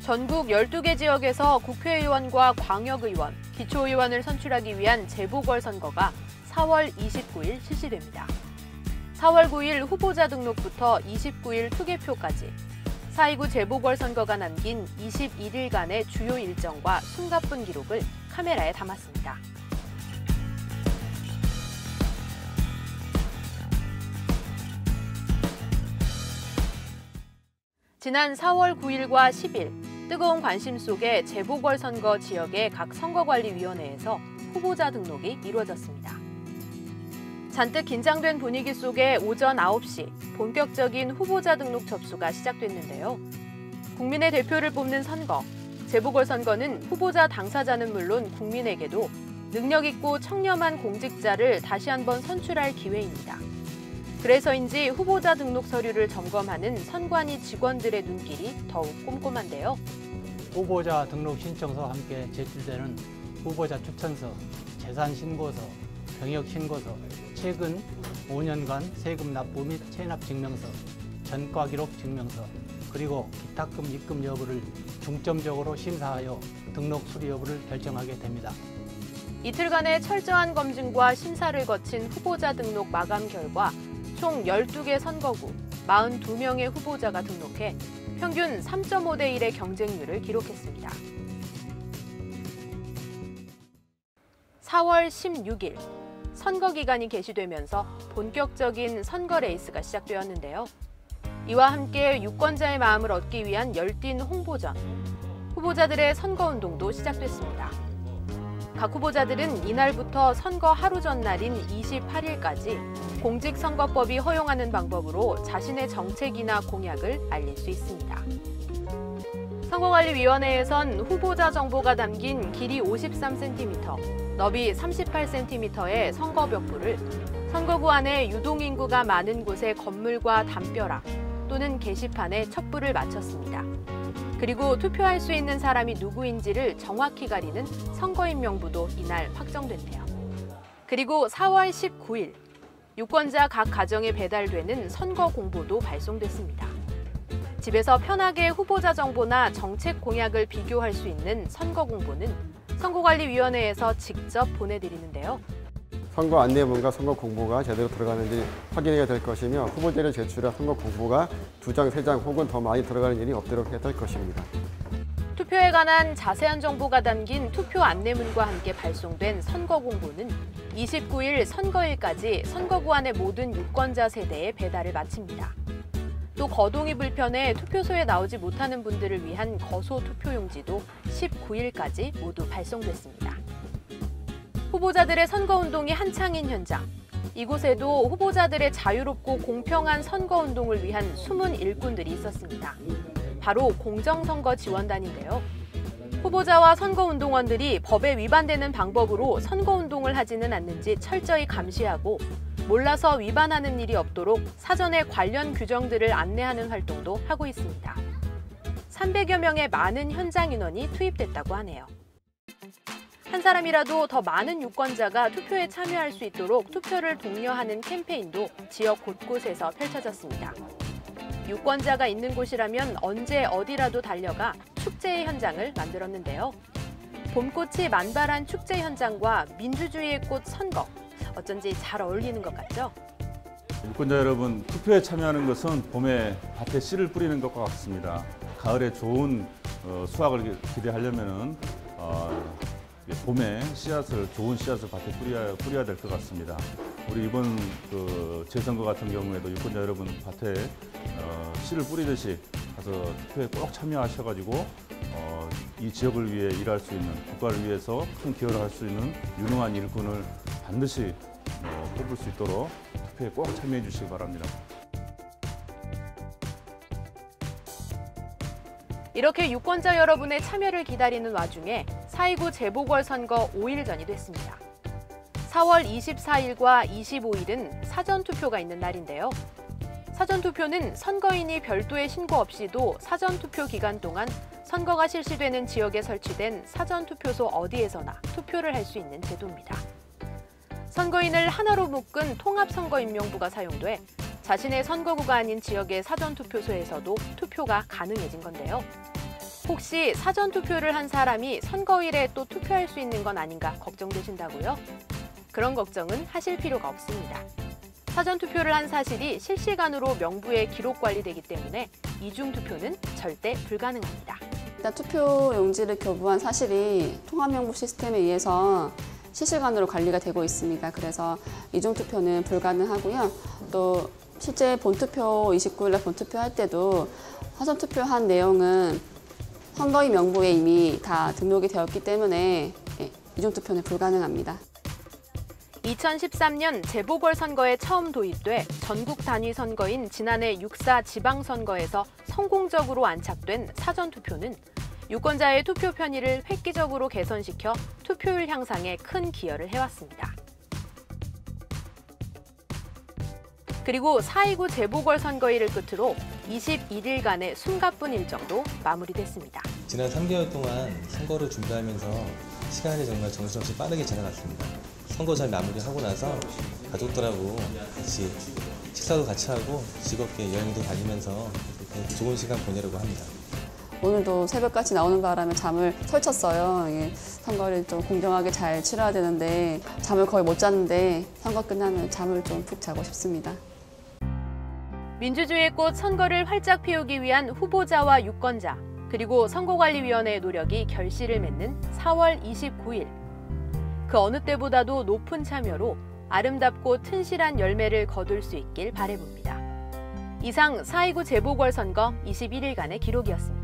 전국 12개 지역에서 국회의원과 광역의원, 기초의원을 선출하기 위한 재보궐선거가 4월 29일 실시됩니다. 4월 9일 후보자 등록부터 29일 투개표까지 4.29 재보궐선거가 남긴 21일간의 주요 일정과 숨가쁜 기록을 카메라에 담았습니다. 지난 4월 9일과 10일 뜨거운 관심 속에 재보궐선거 지역의 각 선거관리위원회에서 후보자 등록이 이루어졌습니다. 잔뜩 긴장된 분위기 속에 오전 9시 본격적인 후보자 등록 접수가 시작됐는데요. 국민의 대표를 뽑는 선거, 재보궐선거는 후보자 당사자는 물론 국민에게도 능력 있고 청렴한 공직자를 다시 한번 선출할 기회입니다. 그래서인지 후보자 등록 서류를 점검하는 선관위 직원들의 눈길이 더욱 꼼꼼한데요. 후보자 등록 신청서와 함께 제출되는 후보자 추천서, 재산신고서, 병역신고서, 최근 5년간 세금 납부 및 체납 증명서, 전과 기록 증명서, 그리고 기탁금 입금 여부를 중점적으로 심사하여 등록 수리 여부를 결정하게 됩니다. 이틀간의 철저한 검증과 심사를 거친 후보자 등록 마감 결과 총 12개 선거구 42명의 후보자가 등록해 평균 3.5대 1의 경쟁률을 기록했습니다. 4월 16일 선거 기간이 개시되면서 본격적인 선거 레이스가 시작되었는데요. 이와 함께 유권자의 마음을 얻기 위한 열띤 홍보전, 후보자들의 선거운동도 시작됐습니다. 각 후보자들은 이날부터 선거 하루 전날인 28일까지 공직선거법이 허용하는 방법으로 자신의 정책이나 공약을 알릴 수 있습니다. 선거관리위원회에선 후보자 정보가 담긴 길이 53cm, 너비 38cm의 선거벽부를 선거구 안에 유동인구가 많은 곳의 건물과 담벼락 또는 게시판에 척부를 마쳤습니다. 그리고 투표할 수 있는 사람이 누구인지를 정확히 가리는 선거인 명부도 이날 확정됐네요. 그리고 4월 19일 유권자 각 가정에 배달되는 선거 공보도 발송됐습니다. 집에서 편하게 후보자 정보나 정책 공약을 비교할 수 있는 선거 공보는 선거관리위원회에서 직접 보내드리는데요. 선거 안내문과 선거 공보가 제대로 들어가는지 확인해야 될 것이며 후보자를 제출한 선거 공보가 2장, 3장 혹은 더 많이 들어가는 일이 없도록 해야 될 것입니다. 투표에 관한 자세한 정보가 담긴 투표 안내문과 함께 발송된 선거 공보는 29일 선거일까지 선거구 안의 모든 유권자 세대에 배달을 마칩니다. 또 거동이 불편해 투표소에 나오지 못하는 분들을 위한 거소 투표용지도 19일까지 모두 발송됐습니다. 후보자들의 선거운동이 한창인 현장. 이곳에도 후보자들의 자유롭고 공평한 선거운동을 위한 숨은 일꾼들이 있었습니다. 바로 공정선거 지원단인데요. 후보자와 선거운동원들이 법에 위반되는 방법으로 선거운동을 하지는 않는지 철저히 감시하고 몰라서 위반하는 일이 없도록 사전에 관련 규정들을 안내하는 활동도 하고 있습니다. 300여 명의 많은 현장 인원이 투입됐다고 하네요. 한 사람이라도 더 많은 유권자가 투표에 참여할 수 있도록 투표를 독려하는 캠페인도 지역 곳곳에서 펼쳐졌습니다. 유권자가 있는 곳이라면 언제 어디라도 달려가 축제의 현장을 만들었는데요. 봄꽃이 만발한 축제 현장과 민주주의의 꽃 선거, 어쩐지 잘 어울리는 것 같죠? 유권자 여러분, 투표에 참여하는 것은 봄에 밭에 씨를 뿌리는 것과 같습니다. 가을에 좋은 수확을 기대하려면은 봄에 좋은 씨앗을 밭에 뿌려야 될 것 같습니다. 우리 이번 재선거 같은 경우에도 유권자 여러분 밭에 씨를 뿌리듯이 가서 투표에 꼭 참여하셔가지고 이 지역을 위해 일할 수 있는, 국가를 위해서 큰 기여를 할 수 있는 유능한 일꾼을 반드시 뽑을 수 있도록 투표에 꼭 참여해 주시기 바랍니다. 이렇게 유권자 여러분의 참여를 기다리는 와중에 4.29 재보궐선거 5일 전이 됐습니다. 4월 24일과 25일은 사전투표가 있는 날인데요. 사전투표는 선거인이 별도의 신고 없이도 사전투표 기간 동안 선거가 실시되는 지역에 설치된 사전투표소 어디에서나 투표를 할 수 있는 제도입니다. 선거인을 하나로 묶은 통합선거인명부가 사용돼 자신의 선거구가 아닌 지역의 사전투표소에서도 투표가 가능해진 건데요. 혹시 사전투표를 한 사람이 선거일에 또 투표할 수 있는 건 아닌가 걱정되신다고요? 그런 걱정은 하실 필요가 없습니다. 사전투표를 한 사실이 실시간으로 명부에 기록 관리되기 때문에 이중투표는 절대 불가능합니다. 일단 투표 용지를 교부한 사실이 통합명부 시스템에 의해서 실시간으로 관리가 되고 있습니다. 그래서 이중투표는 불가능하고요. 또 실제 본투표 29일날 본투표할 때도 사전투표한 내용은 선거인 명부에 이미 다 등록이 되었기 때문에 이중투표는 불가능합니다. 2013년 재보궐선거에 처음 도입돼 전국 단위 선거인 지난해 6.4 지방선거에서 성공적으로 안착된 사전투표는 유권자의 투표 편의를 획기적으로 개선시켜 투표율 향상에 큰 기여를 해왔습니다. 그리고 4.29 재보궐선거일을 끝으로 21일간의 숨가쁜 일정도 마무리됐습니다. 지난 3개월 동안 선거를 준비하면서 시간이 정말 정신없이 빠르게 지나갔습니다. 선거 잘 마무리하고 나서 가족들하고 같이 식사도 같이 하고 즐겁게 여행도 다니면서 좋은 시간 보내려고 합니다. 오늘도 새벽까지 나오는 바람에 잠을 설쳤어요. 선거를 좀 공정하게 잘 치러야 되는데 잠을 거의 못 잤는데 선거 끝나면 잠을 좀 푹 자고 싶습니다. 민주주의의 꽃 선거를 활짝 피우기 위한 후보자와 유권자, 그리고 선거관리위원회의 노력이 결실을 맺는 4월 29일. 그 어느 때보다도 높은 참여로 아름답고 튼실한 열매를 거둘 수 있길 바라봅니다. 이상 4.29 재보궐선거 21일간의 기록이었습니다.